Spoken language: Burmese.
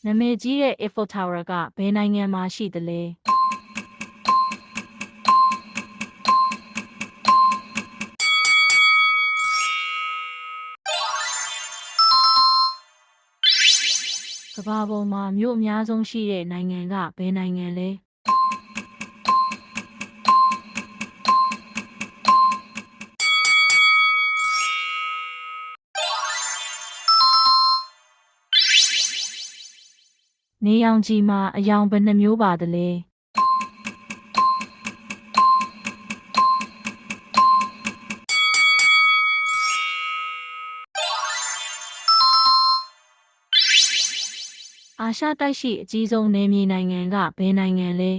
နာမည်ကြီးတဲ့ Eiffel Tower ကဘယ်နိုင်ငံမှာရှိသလဲကမ္ဘာပေါ်မှာမြို့အများဆုံးရှိတဲ့နိုင်ငံကဘယ်နိုင်ငံလဲနေရောင်ခြည်မှာအယောင်ဘယ်နှမျိုးပါသလဲအာရှတိုက်ရှိအကြီးဆုံးနယ်မြေနိုင်ငံကဘယ်နိုင်ငံလဲ